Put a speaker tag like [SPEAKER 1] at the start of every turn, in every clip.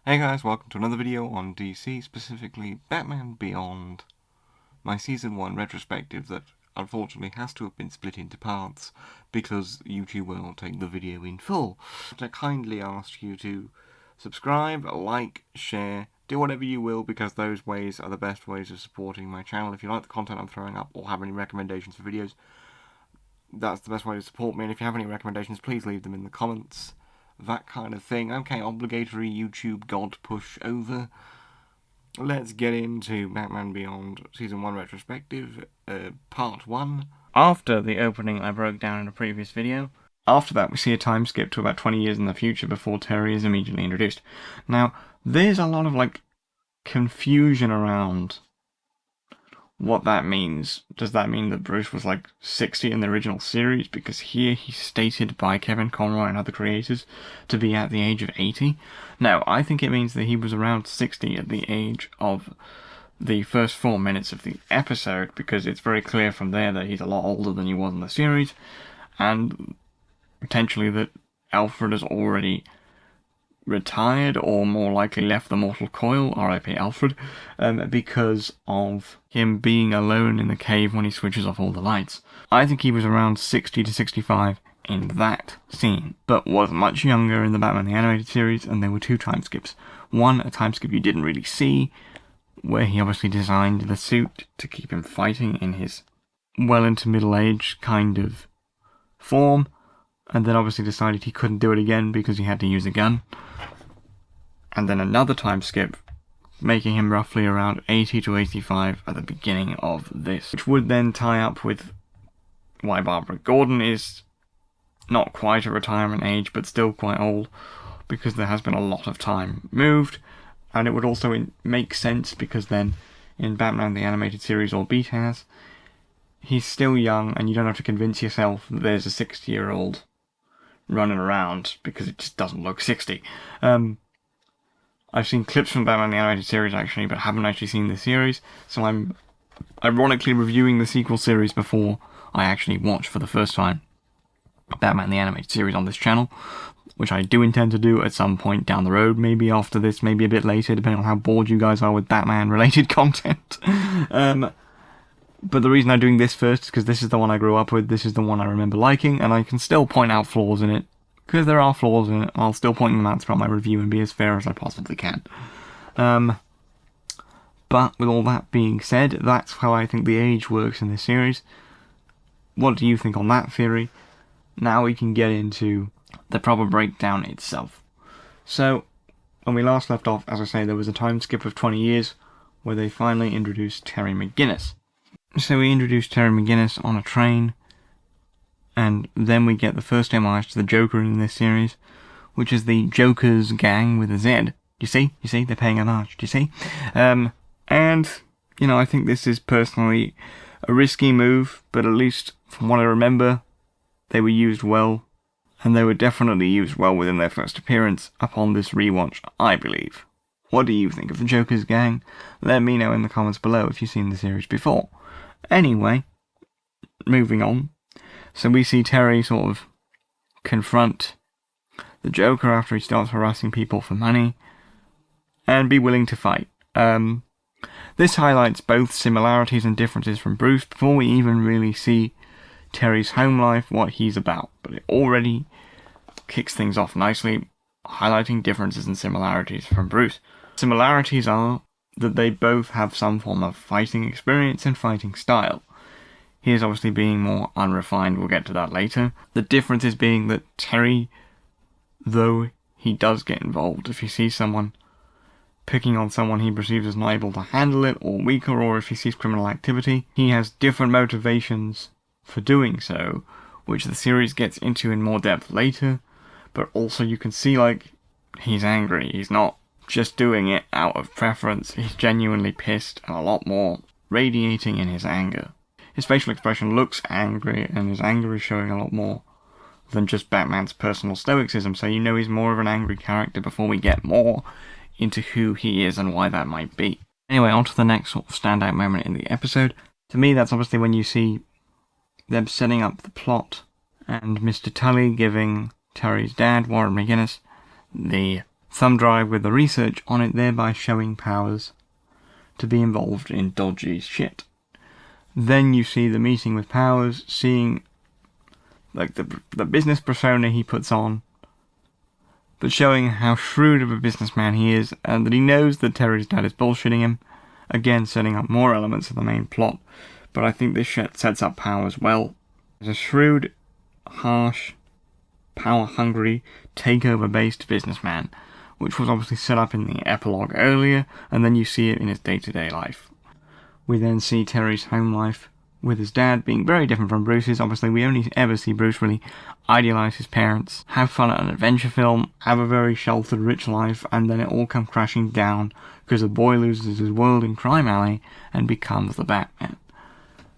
[SPEAKER 1] Hey guys, welcome to another video on DC, specifically Batman Beyond, my Season 1 retrospective that unfortunately has to have been split into parts because YouTube won't take the video in full. I kindly ask you to subscribe, like, share, do whatever you will because those ways are the best ways of supporting my channel. If you like the content I'm throwing up or have any recommendations for videos, that's the best way to support me, and if you have any recommendations, please leave them in the comments. That kind of thing. Okay, obligatory YouTube god push over. Let's get into Batman Beyond Season 1 Retrospective, Part 1. After the opening I broke down in a previous video, after that we see a time skip to about 20 years in the future before Terry is immediately introduced. Now, there's a lot of, confusion around what that means. Does that mean that Bruce was 60 in the original series? Because here he's stated by Kevin Conroy and other creators to be at the age of 80. No, I think it means that he was around 60 at the age of the first 4 minutes of the episode, because it's very clear from there that he's a lot older than he was in the series, and potentially that Alfred has already retired, or more likely left the mortal coil, R.I.P. Alfred, because of him being alone in the cave when he switches off all the lights. I think he was around 60 to 65 in that scene, but was much younger in the Batman the Animated Series, and there were 2 time skips. One, a time skip you didn't really see, where he obviously designed the suit to keep him fighting in his well into middle age kind of form, and then obviously decided he couldn't do it again because he had to use a gun. And then another time skip, making him roughly around 80 to 85 at the beginning of this, which would then tie up with why Barbara Gordon is not quite a retirement age, but still quite old, because there has been a lot of time moved, and it would also make sense because then in Batman the Animated Series, or BTAS, he's still young, and you don't have to convince yourself that there's a 60-year-old running around, because it just doesn't look 60. I've seen clips from Batman the Animated Series actually, but haven't actually seen the series, so I'm ironically reviewing the sequel series before I actually watch for the first time Batman the Animated Series on this channel, which I do intend to do at some point down the road, maybe after this, maybe a bit later, depending on how bored you guys are with Batman-related content. But the reason I'm doing this first is because this is the one I grew up with, this is the one I remember liking, and I can still point out flaws in it, because there are flaws in it. I'll still point them out throughout my review and be as fair as I possibly can. But with all that being said, that's how I think the age works in this series. What do you think on that theory? Now we can get into the proper breakdown itself. So, when we last left off, as I say, there was a time skip of 20 years where they finally introduced Terry McGinnis. So we introduced Terry McGinnis on a train, and then we get the first homage to the Joker in this series, which is the Joker's gang with a Z. You see? They're paying homage. Do you see? And, I think this is personally a risky move, but at least from what I remember, they were used well, and they were definitely used well within their first appearance upon this rewatch, I believe. What do you think of the Joker's gang? Let me know in the comments below if you've seen the series before. Anyway, moving on. So we see Terry sort of confront the Joker after he starts harassing people for money, and be willing to fight. This highlights both similarities and differences from Bruce before we even really see Terry's home life, what he's about. But it already kicks things off nicely, highlighting differences and similarities from Bruce. Similarities are that they both have some form of fighting experience and fighting style. He is obviously being more unrefined, we'll get to that later. The difference is being that Terry, though he does get involved, if he sees someone picking on someone he perceives as not able to handle it, or weaker, or if he sees criminal activity, he has different motivations for doing so, which the series gets into in more depth later, but also you can see, he's angry. He's not just doing it out of preference, he's genuinely pissed, and a lot more radiating in his anger. His facial expression looks angry, and his anger is showing a lot more than just Batman's personal stoicism, so he's more of an angry character before we get more into who he is and why that might be. Anyway, on to the next sort of standout moment in the episode. To me, that's obviously when you see them setting up the plot, and Mr. Tully giving Terry's dad, Warren McGinnis, the thumb drive with the research on it, thereby showing Powers to be involved in dodgy shit. Then you see the meeting with Powers, seeing like the business persona he puts on, but showing how shrewd of a businessman he is, and that he knows that Terry's dad is bullshitting him, again setting up more elements of the main plot. But I think this shit sets up Powers well. As a shrewd, harsh, power-hungry, takeover-based businessman, which was obviously set up in the epilogue earlier, and then you see it in his day-to-day life. We then see Terry's home life with his dad being very different from Bruce's. Obviously, we only ever see Bruce really idealise his parents, have fun at an adventure film, have a very sheltered, rich life, and then it all comes crashing down because the boy loses his world in Crime Alley and becomes the Batman.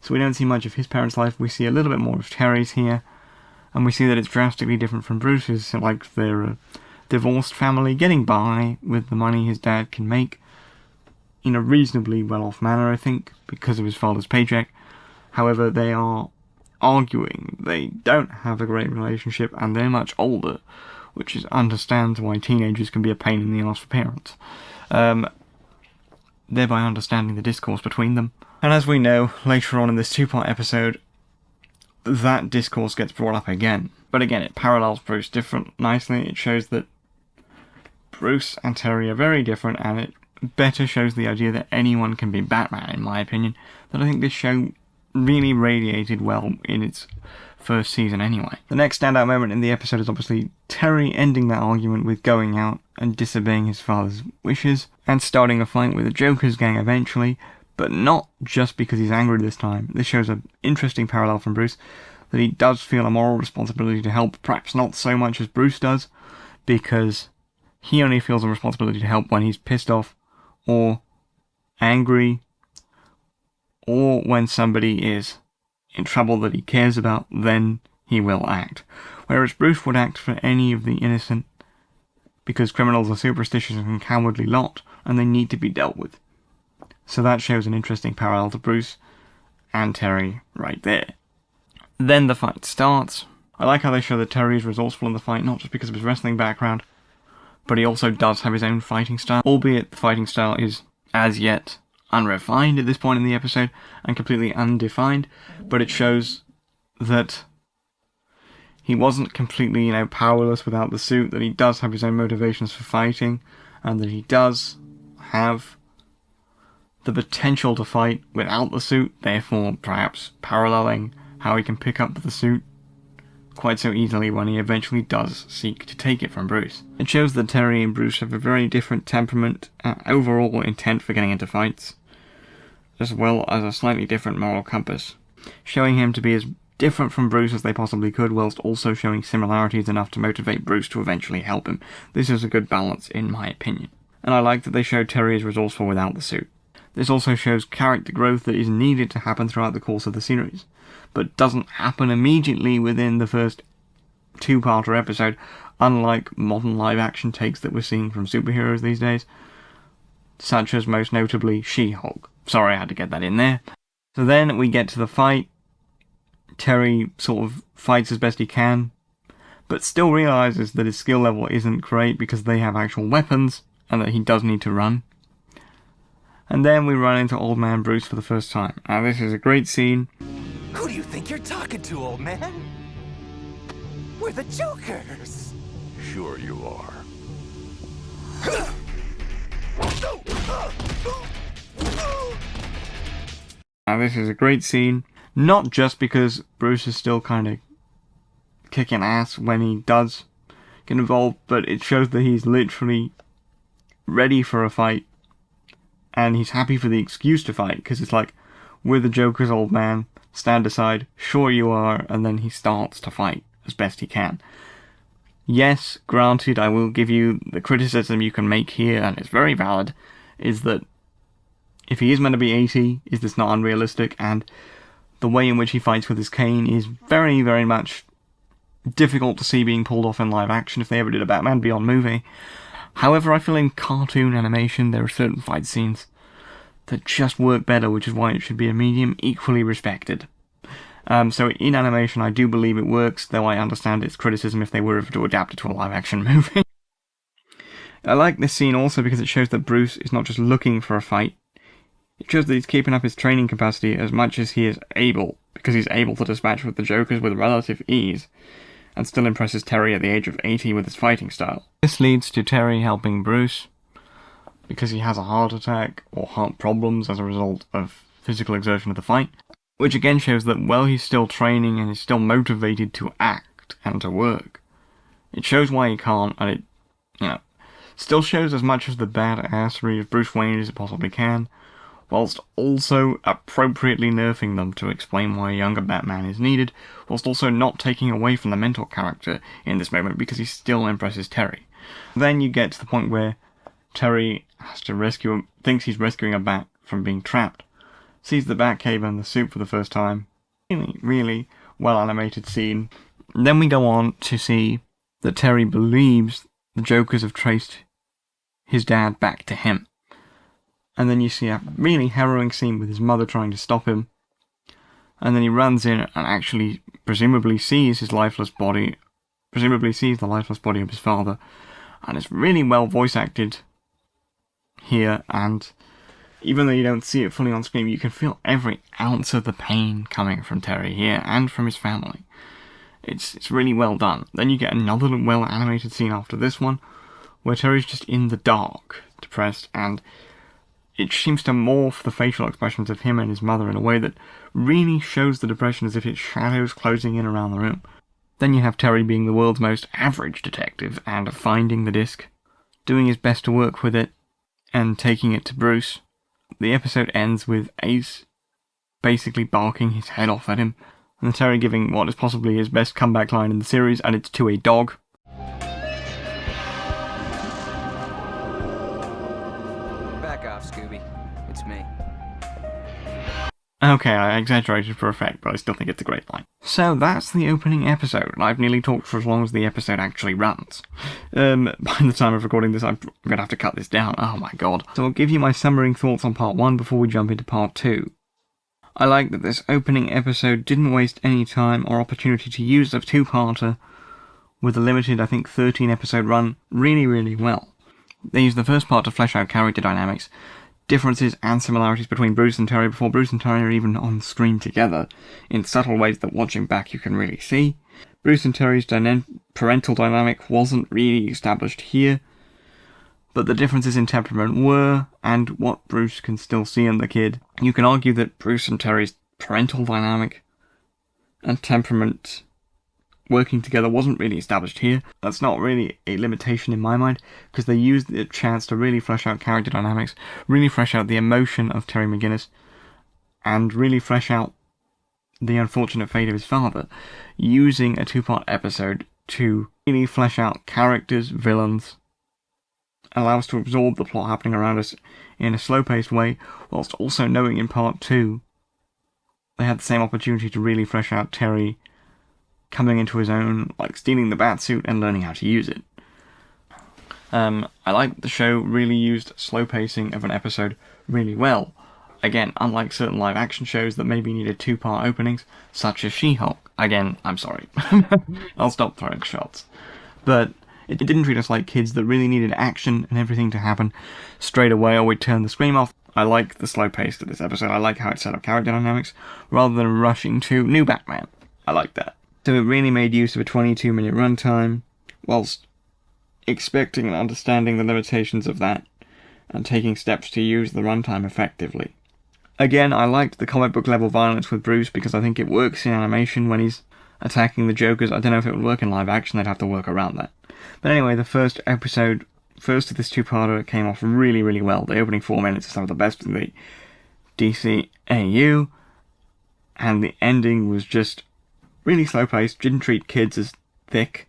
[SPEAKER 1] So we don't see much of his parents' life. We see a little bit more of Terry's here, and we see that it's drastically different from Bruce's. So, like, they're a divorced family getting by with the money his dad can make in a reasonably well-off manner, I think, because of his father's paycheck. However, they are arguing. They don't have a great relationship, and they're much older, which understands why teenagers can be a pain in the arse for parents. Thereby understanding the discourse between them. And as we know, later on in this two-part episode, that discourse gets brought up again. But again, it parallels Bruce nicely. It shows that Bruce and Terry are very different, and it better shows the idea that anyone can be Batman, in my opinion, that I think this show really radiated well in its first season anyway. The next standout moment in the episode is obviously Terry ending that argument with going out and disobeying his father's wishes, and starting a fight with the Joker's gang eventually, but not just because he's angry this time. This shows an interesting parallel from Bruce, that he does feel a moral responsibility to help, perhaps not so much as Bruce does, because he only feels a responsibility to help when he's pissed off, or angry, or when somebody is in trouble that he cares about, then he will act. Whereas Bruce would act for any of the innocent, because criminals are superstitious and cowardly lot, and they need to be dealt with. So that shows an interesting parallel to Bruce and Terry right there. Then the fight starts. I like how they show that Terry is resourceful in the fight, not just because of his wrestling background, but he also does have his own fighting style, albeit the fighting style is, as yet, unrefined at this point in the episode, and completely undefined, but it shows that he wasn't completely, powerless without the suit, that he does have his own motivations for fighting, and that he does have the potential to fight without the suit, therefore perhaps paralleling how he can pick up the suit quite so easily when he eventually does seek to take it from Bruce. It shows that Terry and Bruce have a very different temperament and overall intent for getting into fights, as well as a slightly different moral compass, showing him to be as different from Bruce as they possibly could, whilst also showing similarities enough to motivate Bruce to eventually help him. This is a good balance, in my opinion. And I like that they show Terry is resourceful without the suit. This also shows character growth that is needed to happen throughout the course of the series, but doesn't happen immediately within the first two-parter episode, unlike modern live-action takes that we're seeing from superheroes these days, such as most notably She-Hulk. Sorry, I had to get that in there. So then we get to the fight. Terry sort of fights as best he can, but still realises that his skill level isn't great because they have actual weapons, and that he does need to run. And then we run into Old Man Bruce for the first time. Now this is a great scene.
[SPEAKER 2] Who do you think you're talking to, old man? We're the Jokers!
[SPEAKER 3] Sure you are.
[SPEAKER 1] Now this is a great scene, not just because Bruce is still kind of kicking ass when he does get involved, but it shows that he's literally ready for a fight, and he's happy for the excuse to fight, because it's like, we're the Joker's, old man, stand aside, sure you are, and then he starts to fight as best he can. Yes, granted, I will give you the criticism you can make here, and it's very valid, is that if he is meant to be 80, is this not unrealistic? And the way in which he fights with his cane is very, very much difficult to see being pulled off in live action if they ever did a Batman Beyond movie. However, I feel in cartoon animation there are certain fight scenes that just work better, which is why it should be a medium equally respected. So in animation I do believe it works, though I understand its criticism if they were to adapt it to a live action movie. I like this scene also because it shows that Bruce is not just looking for a fight. It shows that he's keeping up his training capacity as much as he is able, because he's able to dispatch with the Jokers with relative ease, and still impresses Terry at the age of 80 with his fighting style. This leads to Terry helping Bruce, because he has a heart attack or heart problems as a result of physical exertion of the fight, which again shows that while he's still training and is still motivated to act and to work, it shows why he can't, and it, still shows as much of the badassery of Bruce Wayne as it possibly can, whilst also appropriately nerfing them to explain why a younger Batman is needed, whilst also not taking away from the mental character in this moment because he still impresses Terry. Then you get to the point where Terry has to thinks he's rescuing a bat from being trapped, sees the Batcave and the suit for the first time. Really, really well animated scene. Then we go on to see that Terry believes the Jokers have traced his dad back to him. And then you see a really harrowing scene with his mother trying to stop him. And then he runs in and actually presumably sees the lifeless body of his father. And it's really well voice acted here, and even though you don't see it fully on screen, you can feel every ounce of the pain coming from Terry here and from his family. It's really well done. Then you get another well animated scene after this one, where Terry's just in the dark, depressed, and it seems to morph the facial expressions of him and his mother in a way that really shows the depression as if it's shadows closing in around the room. Then you have Terry being the world's most average detective and finding the disc, doing his best to work with it, and taking it to Bruce. The episode ends with Ace basically barking his head off at him, and Terry giving what is possibly his best comeback line in the series, and it's to a dog.
[SPEAKER 3] Back off, Scooby. It's me.
[SPEAKER 1] Okay, I exaggerated for effect, but I still think it's a great line. So that's the opening episode, and I've nearly talked for as long as the episode actually runs. By the time of recording this, I'm going to have to cut this down. Oh my god. So I'll give you my summary thoughts on part 1 before we jump into part 2. I like that this opening episode didn't waste any time or opportunity to use a two-parter with a limited, I think, 13 episode run really, really well. They used the first part to flesh out character dynamics, differences and similarities between Bruce and Terry before Bruce and Terry are even on screen together, in subtle ways that watching back you can really see. Bruce and Terry's parental dynamic wasn't really established here, but the differences in temperament were, and what Bruce can still see in the kid. You can argue that Bruce and Terry's parental dynamic and temperament working together wasn't really established here. That's not really a limitation in my mind, because they used the chance to really flesh out character dynamics, really flesh out the emotion of Terry McGinnis, and really flesh out the unfortunate fate of his father, using a two-part episode to really flesh out characters, villains, allow us to absorb the plot happening around us in a slow-paced way, whilst also knowing in part 2 they had the same opportunity to really flesh out Terry coming into his own, like stealing the Batsuit and learning how to use it. I like the show really used slow pacing of an episode really well. Again, unlike certain live action shows that maybe needed two-part openings, such as She-Hulk. Again, I'm sorry. I'll stop throwing shots. But it didn't treat us like kids that really needed action and everything to happen straight away or we'd turn the screen off. I like the slow pace of this episode. I like how it set up character dynamics rather than rushing to new Batman. I like that. So it really made use of a 22-minute runtime, whilst expecting and understanding the limitations of that, and taking steps to use the runtime effectively. Again, I liked the comic book level violence with Bruce because I think it works in animation when he's attacking the Jokers. I don't know if it would work in live action, they'd have to work around that. But anyway, the first of this two-parter came off really, really well. The opening 4 minutes is some of the best in the DCAU, and the ending was just really slow-paced, didn't treat kids as thick,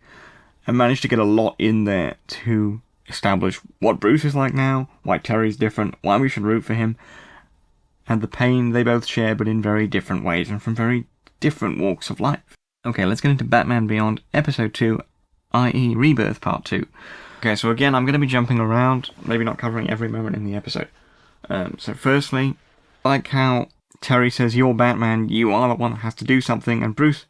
[SPEAKER 1] and managed to get a lot in there to establish what Bruce is like now, why Terry's different, why we should root for him, and the pain they both share but in very different ways and from very different walks of life. Okay, let's get into Batman Beyond Episode 2, i.e. Rebirth Part 2. Okay, so again, I'm going to be jumping around, maybe not covering every moment in the episode. So firstly, I like how Terry says, "You're Batman, you are the one that has to do something," and Bruce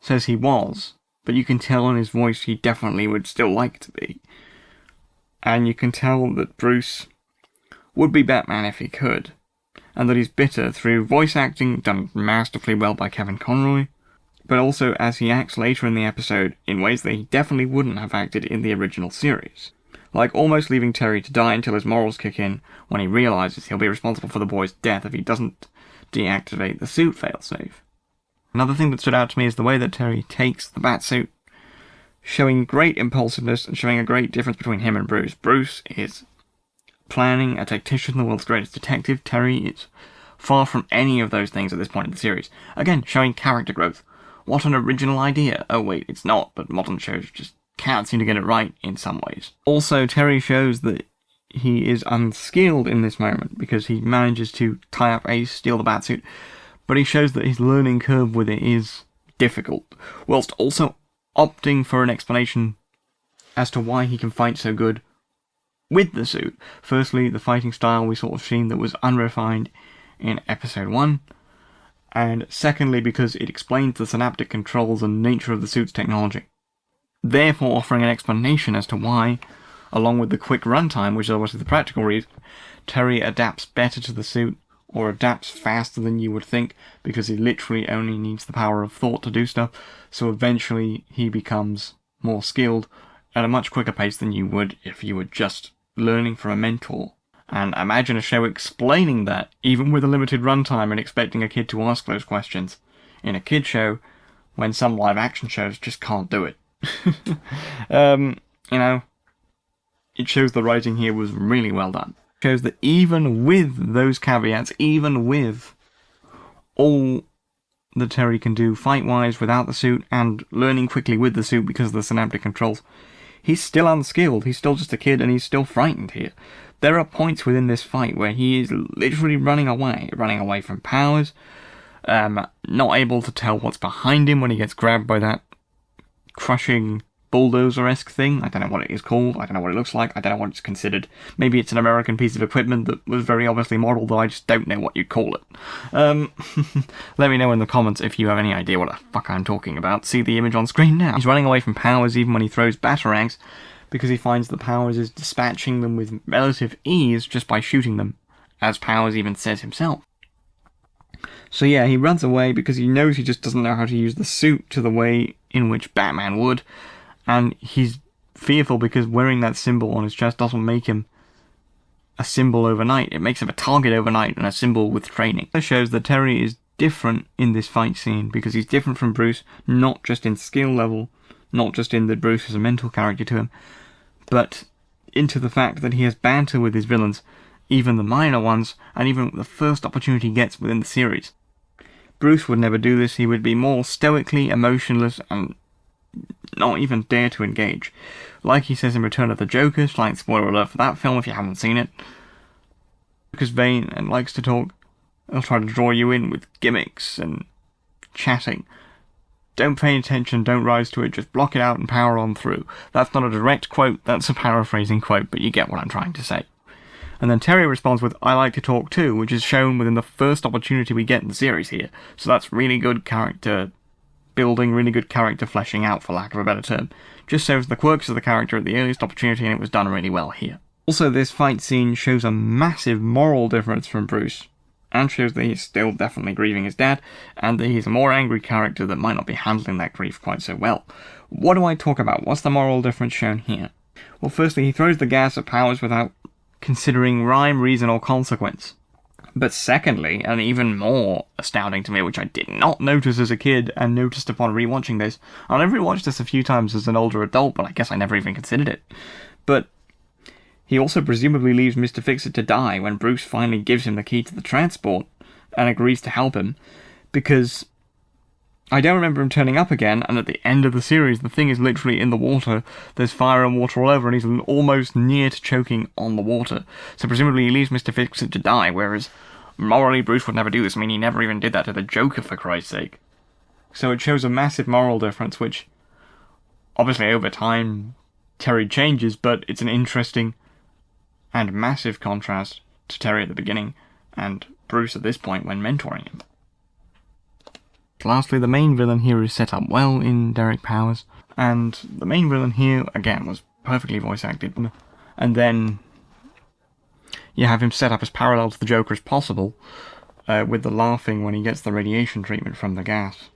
[SPEAKER 1] says he was, but you can tell in his voice he definitely would still like to be. and you can tell that Bruce would be Batman if he could, and that he's bitter through voice acting done masterfully well by Kevin Conroy, but also as he acts later in the episode in ways that he definitely wouldn't have acted in the original series. Like almost leaving Terry to die until his morals kick in when he realises he'll be responsible for the boy's death if he doesn't deactivate the suit failsafe. Another thing that stood out to me is the way that Terry takes the Batsuit, showing great impulsiveness and showing a great difference between him and Bruce. Bruce is planning, a tactician, the world's greatest detective. Terry is far from any of those things at this point in the series. Again, showing character growth. What an original idea. Oh wait, it's not, but modern shows just can't seem to get it right in some ways. Also, Terry shows that he is unskilled in this moment because he manages to tie up Ace, steal the Batsuit, but he shows that his learning curve with it is difficult, whilst also opting for an explanation as to why he can fight so good with the suit. Firstly, the fighting style we sort of seen that was unrefined in episode 1, and secondly because it explains the synaptic controls and nature of the suit's technology, therefore offering an explanation as to why, along with the quick runtime, which is obviously the practical reason, Terry adapts better to the suit, or adapts faster than you would think, because he literally only needs the power of thought to do stuff, so eventually he becomes more skilled at a much quicker pace than you would if you were just learning from a mentor. And imagine a show explaining that, even with a limited runtime and expecting a kid to ask those questions in a kid show, when some live action shows just can't do it. It shows the writing here was really well done. It shows that even with those caveats, even with all that Terry can do fight-wise without the suit and learning quickly with the suit because of the synaptic controls, he's still unskilled, he's still just a kid, and he's still frightened here. There are points within this fight where he is literally running away from powers, not able to tell what's behind him when he gets grabbed by that crushing bulldozer-esque thing. I don't know what it is called, I don't know what it looks like, I don't know what it's considered. Maybe it's an American piece of equipment that was very obviously modelled, though I just don't know what you'd call it. Let me know in the comments if you have any idea what the fuck I'm talking about. See the image on screen now. He's running away from powers even when he throws batarangs, because he finds that Powers is dispatching them with relative ease just by shooting them, as Powers even says himself. So yeah, he runs away because he knows he just doesn't know how to use the suit to the way in which Batman would, and he's fearful because wearing that symbol on his chest doesn't make him a symbol overnight. It makes him a target overnight and a symbol with training. It shows that Terry is different in this fight scene because he's different from Bruce, not just in skill level, not just in that Bruce is a mental character to him, but into the fact that he has banter with his villains, even the minor ones, and even the first opportunity he gets within the series. Bruce would never do this. He would be more stoically emotionless and not even dare to engage. Like he says in Return of the Joker, slight spoiler alert for that film if you haven't seen it. Joker's vain and likes to talk. He'll try to draw you in with gimmicks and chatting. Don't pay attention, don't rise to it, just block it out and power on through. That's not a direct quote, that's a paraphrasing quote, but you get what I'm trying to say. And then Terry responds with, I like to talk too, which is shown within the first opportunity we get in the series here. So that's really good character building, really good character fleshing out, for lack of a better term. Just shows the quirks of the character at the earliest opportunity, and it was done really well here. Also, this fight scene shows a massive moral difference from Bruce, and shows that he's still definitely grieving his dad, and that he's a more angry character that might not be handling that grief quite so well. What do I talk about? What's the moral difference shown here? Well, firstly, he throws the gas at Powers without considering rhyme, reason, or consequence. But secondly, and even more astounding to me, which I did not notice as a kid, and noticed upon rewatching this, I've rewatched this a few times as an older adult, but I guess I never even considered it. But he also presumably leaves Mr. Fix-It to die when Bruce finally gives him the key to the transport and agrees to help him, because I don't remember him turning up again, and at the end of the series the thing is literally in the water, there's fire and water all over, and he's almost near to choking on the water. So presumably he leaves Mr. Fix-It to die, whereas morally Bruce would never do this. I mean, he never even did that to the Joker, for Christ's sake. So it shows a massive moral difference, which obviously over time Terry changes, but it's an interesting and massive contrast to Terry at the beginning, and Bruce at this point when mentoring him. Lastly, the main villain here is set up well in Derek Powers, and the main villain here, again, was perfectly voice acted, and then you have him set up as parallel to the Joker as possible, with the laughing when he gets the radiation treatment from the gas,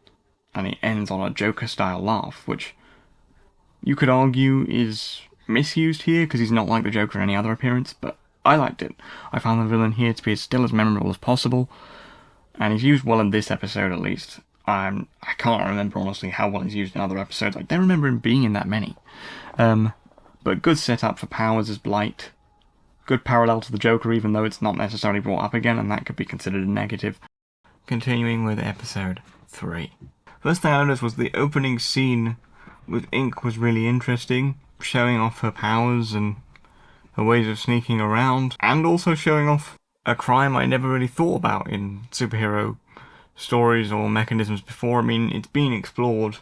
[SPEAKER 1] and it ends on a Joker-style laugh, which you could argue is misused here, because he's not like the Joker in any other appearance, but I liked it. I found the villain here to be still as memorable as possible, and he's used well in this episode at least. I can't remember honestly how well he's used in other episodes. I don't remember him being in that many. But good setup for powers as Blight. Good parallel to the Joker, even though it's not necessarily brought up again, and that could be considered a negative. Continuing with episode 3. First thing I noticed was the opening scene with Ink was really interesting, showing off her powers and her ways of sneaking around, and also showing off a crime I never really thought about in superhero stories or mechanisms before. I mean, it's been explored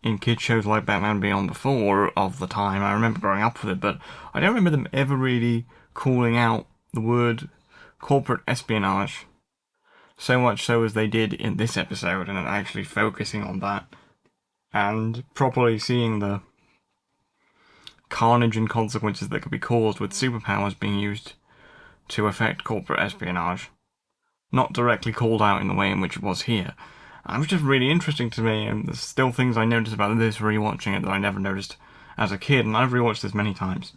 [SPEAKER 1] in kid shows like Batman Beyond before of the time. I remember growing up with it, but I don't remember them ever really calling out the word corporate espionage so much so as they did in this episode, and actually focusing on that and properly seeing the carnage and consequences that could be caused with superpowers being used to affect corporate espionage. Not directly called out in the way in which it was here. And it was just really interesting to me, and there's still things I noticed about this rewatching it that I never noticed as a kid, and I've rewatched this many times.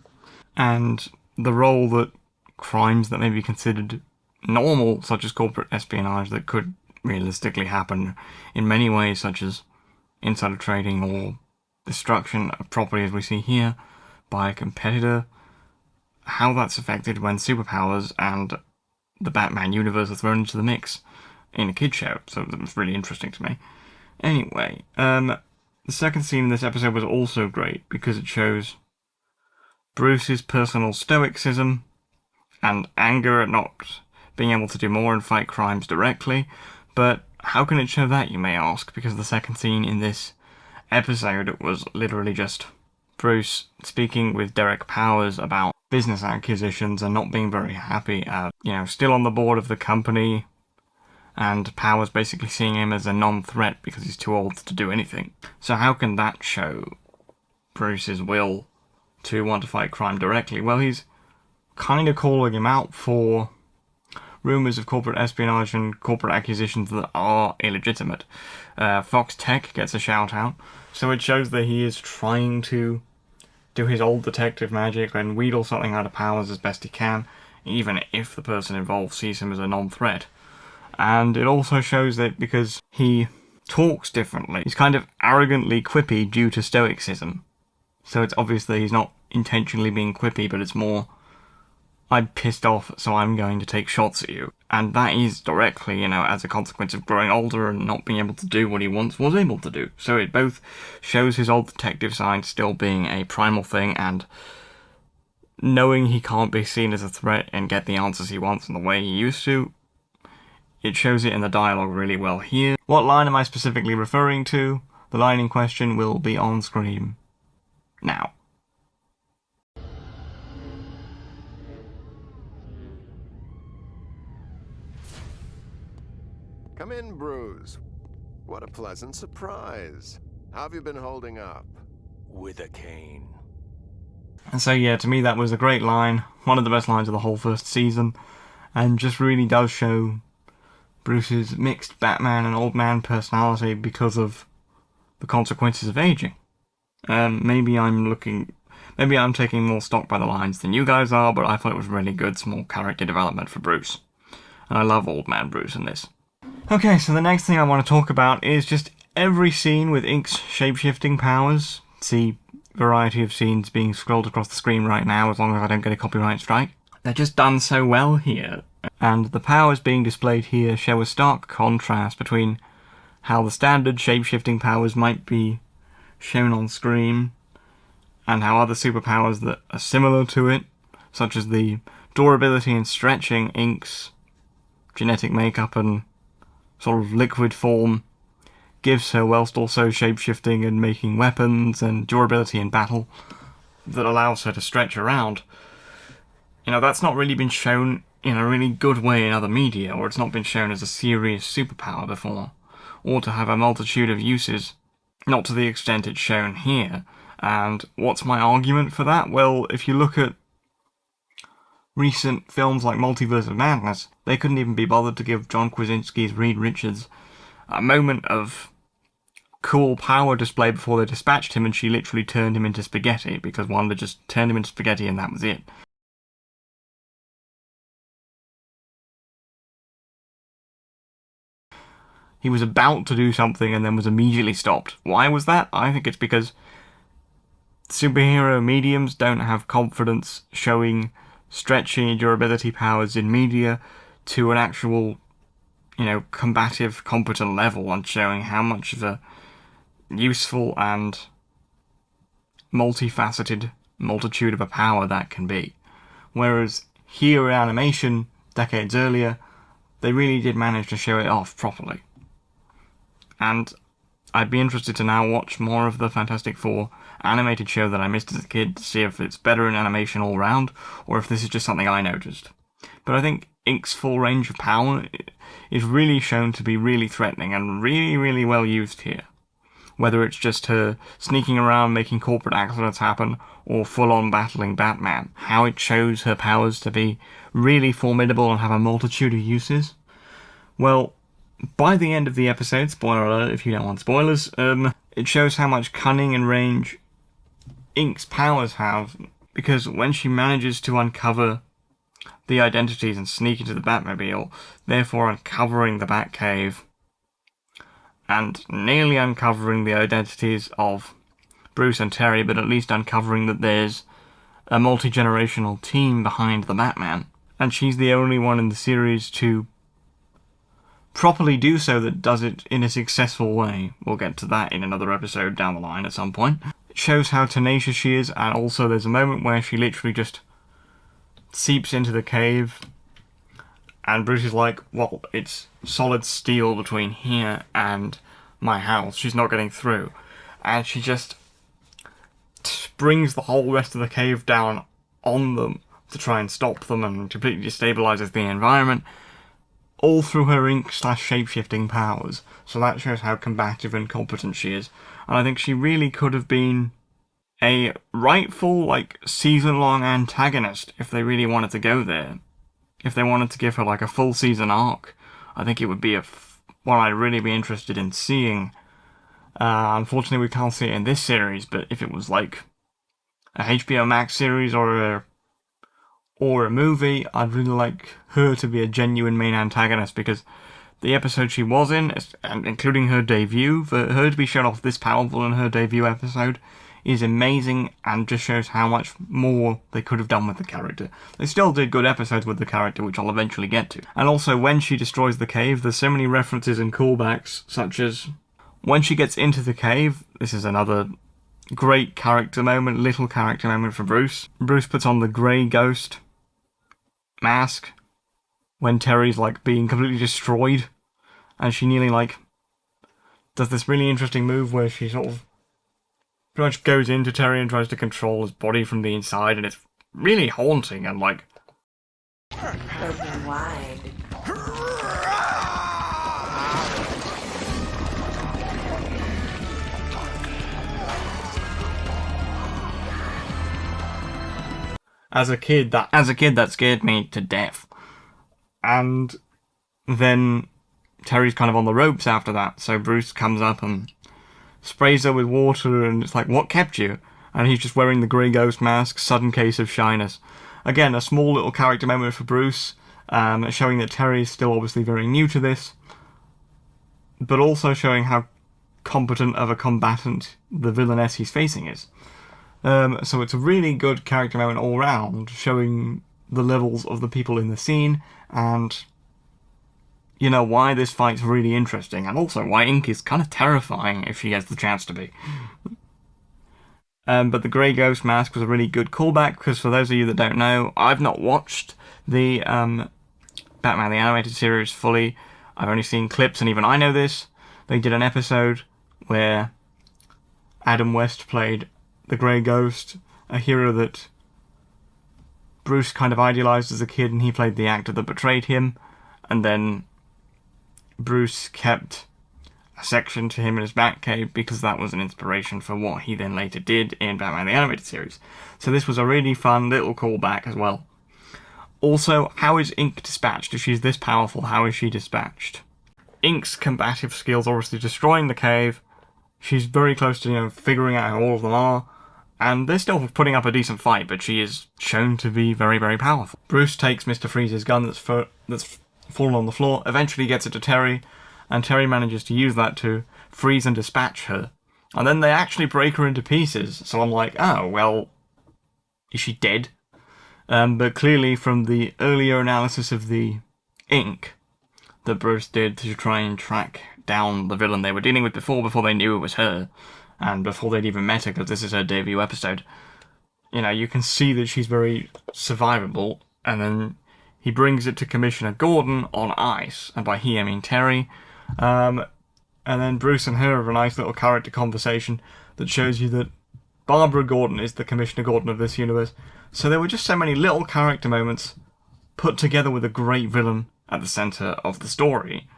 [SPEAKER 1] And the role that crimes that may be considered normal, such as corporate espionage, that could realistically happen in many ways, such as insider trading or destruction of property as we see here by a competitor, how that's affected when superpowers and the Batman universe are thrown into the mix in a kid show, so that was really interesting to me. Anyway, the second scene in this episode was also great because it shows Bruce's personal stoicism and anger at not being able to do more and fight crimes directly. But how can it show that, you may ask? Because the second scene in this episode was literally just Bruce speaking with Derek Powers about business acquisitions and not being very happy at, still on the board of the company, and Powers basically seeing him as a non-threat because he's too old to do anything. So how can that show Bruce's will to want to fight crime directly? Well, he's kind of calling him out for rumours of corporate espionage and corporate acquisitions that are illegitimate. Fox Tech gets a shout out, so it shows that he is trying to do his old detective magic and wheedle something out of Powers as best he can, even if the person involved sees him as a non-threat. And it also shows that because he talks differently, he's kind of arrogantly quippy due to stoicism. So it's obvious that he's not intentionally being quippy, but it's more, I'm pissed off, so I'm going to take shots at you. And that is directly, as a consequence of growing older and not being able to do what he once was able to do. So it both shows his old detective side still being a primal thing, and knowing he can't be seen as a threat and get the answers he wants in the way he used to. It shows it in the dialogue really well here. What line am I specifically referring to? The line in question will be on screen now.
[SPEAKER 4] Come in, Bruce. What a pleasant surprise. How have you been holding up?
[SPEAKER 2] With a cane.
[SPEAKER 1] And so yeah, to me that was a great line, one of the best lines of the whole first season, and just really does show Bruce's mixed Batman and old man personality because of the consequences of aging. Maybe I'm taking more stock by the lines than you guys are, but I thought it was really good, small character development for Bruce. And I love old man Bruce in this. Okay, so the next thing I want to talk about is just every scene with Ink's shape-shifting powers. See variety of scenes being scrolled across the screen right now, as long as I don't get a copyright strike. They're just done so well here. And the powers being displayed here show a stark contrast between how the standard shape-shifting powers might be shown on screen and how other superpowers that are similar to it, such as the durability and stretching Ink's genetic makeup and sort of liquid form, gives her, whilst also shape-shifting and making weapons and durability in battle that allows her to stretch around. That's not really been shown in a really good way in other media, or it's not been shown as a serious superpower before, or to have a multitude of uses, not to the extent it's shown here. And what's my argument for that? Well, if you look at recent films like Multiverse of Madness, they couldn't even be bothered to give John Krasinski's Reed Richards a moment of cool power display before they dispatched him, and she literally turned him into spaghetti, because Wanda just turned him into spaghetti and that was it. He was about to do something and then was immediately stopped. Why was that? I think it's because superhero mediums don't have confidence showing stretchy durability powers in media to an actual, combative, competent level, and showing how much of a useful and multifaceted multitude of a power that can be. Whereas here in animation, decades earlier, they really did manage to show it off properly. And I'd be interested to now watch more of the Fantastic Four animated show that I missed as a kid to see if it's better in animation all round, or if this is just something I noticed. But I think Ink's full range of power is really shown to be really threatening and really, really well used here. Whether it's just her sneaking around making corporate accidents happen, or full-on battling Batman, how it shows her powers to be really formidable and have a multitude of uses. Well, by the end of the episode, spoiler alert if you don't want spoilers, it shows how much cunning and range Ink's powers have, because when she manages to uncover the identities and sneak into the Batmobile, therefore uncovering the Batcave, and nearly uncovering the identities of Bruce and Terry, but at least uncovering that there's a multi-generational team behind the Batman, and she's the only one in the series to properly do so that does it in a successful way. We'll get to that in another episode down the line at some point. It shows how tenacious she is, and also there's a moment where she literally just seeps into the cave, and Bruce is like, well, it's solid steel between here and my house, she's not getting through. And she just brings the whole rest of the cave down on them to try and stop them, and completely destabilizes the environment, all through her ink/shape-shifting powers. So that shows how combative and competent she is. And I think she really could have been a rightful, season-long antagonist if they really wanted to go there. If they wanted to give her, a full season arc, I think it would be one I'd really be interested in seeing. Unfortunately, we can't see it in this series, but if it was, a HBO Max series or a movie, I'd really like her to be a genuine main antagonist, because the episode she was in, and including her debut, for her to be shown off this powerful in her debut episode is amazing, and just shows how much more they could have done with the character. They still did good episodes with the character, which I'll eventually get to. And also, when she destroys the cave, there's so many references and callbacks, such as when she gets into the cave, this is another great character moment, little character moment for Bruce. Bruce puts on the grey ghost mask when Terry's being completely destroyed, and she nearly does this really interesting move where she sort of pretty much goes into Terry and tries to control his body from the inside, and it's really haunting and
[SPEAKER 5] Open wide.
[SPEAKER 1] As a kid, that scared me to death. And then Terry's kind of on the ropes after that, so Bruce comes up and sprays her with water, and it's like, what kept you? And he's just wearing the grey ghost mask, sudden case of shyness. Again, a small little character moment for Bruce, showing that Terry is still obviously very new to this, but also showing how competent of a combatant the villainess he's facing is. So it's a really good character moment all round, showing the levels of the people in the scene, and why this fight's really interesting, and also why Ink is kind of terrifying if she gets the chance to be. But the Grey Ghost mask was a really good callback, because for those of you that don't know, I've not watched the Batman the Animated Series fully. I've only seen clips, and even I know this. They did an episode where Adam West played the Grey Ghost, a hero that Bruce kind of idealised as a kid, and he played the actor that betrayed him, and then Bruce kept a section to him in his Batcave because that was an inspiration for what he then later did in Batman the Animated Series. So this was a really fun little callback as well. Also, how is Ink dispatched? If she's this powerful, how is she dispatched? Ink's combative skills obviously destroying the cave. She's very close to, figuring out how all of them are. And they're still putting up a decent fight, but she is shown to be very, very powerful. Bruce takes Mr. Freeze's gun that's fallen on the floor, eventually gets it to Terry, and Terry manages to use that to freeze and dispatch her. And then they actually break her into pieces, so I'm like, oh, well, is she dead? But clearly from the earlier analysis of the ink that Bruce did to try and track down the villain they were dealing with before they knew it was her, and before they'd even met her, because this is her debut episode, you can see that she's very survivable, and then he brings it to Commissioner Gordon on ice, and by he I mean Terry, and then Bruce and her have a nice little character conversation that shows you that Barbara Gordon is the Commissioner Gordon of this universe. So there were just so many little character moments put together with a great villain at the centre of the story,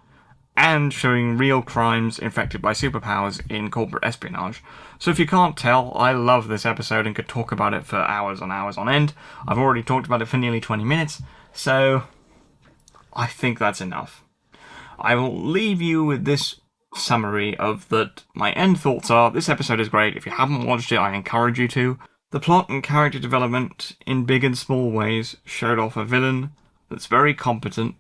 [SPEAKER 1] and showing real crimes infected by superpowers in corporate espionage. So if you can't tell, I love this episode and could talk about it for hours and hours on end. I've already talked about it for nearly 20 minutes, so I think that's enough. I will leave you with this summary of that. My end thoughts are, this episode is great. If you haven't watched it, I encourage you to. The plot and character development in big and small ways showed off a villain that's very competent,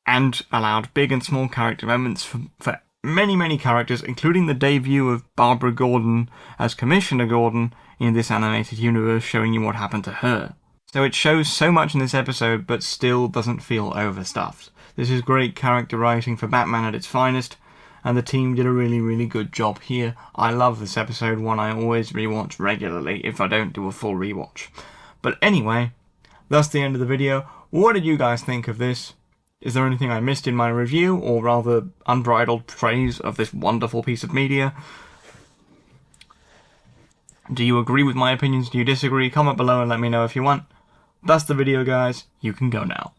[SPEAKER 1] and allowed big and small character moments for many, many characters, including the debut of Barbara Gordon as Commissioner Gordon in this animated universe, showing you what happened to her. So it shows so much in this episode, but still doesn't feel overstuffed. This is great character writing for Batman at its finest, and the team did a really, really good job here. I love this episode, one I always rewatch regularly if I don't do a full rewatch. But anyway, that's the end of the video. What did you guys think of this? Is there anything I missed in my review, or rather unbridled praise of this wonderful piece of media? Do you agree with my opinions? Do you disagree? Comment below and let me know if you want. That's the video, guys. You can go now.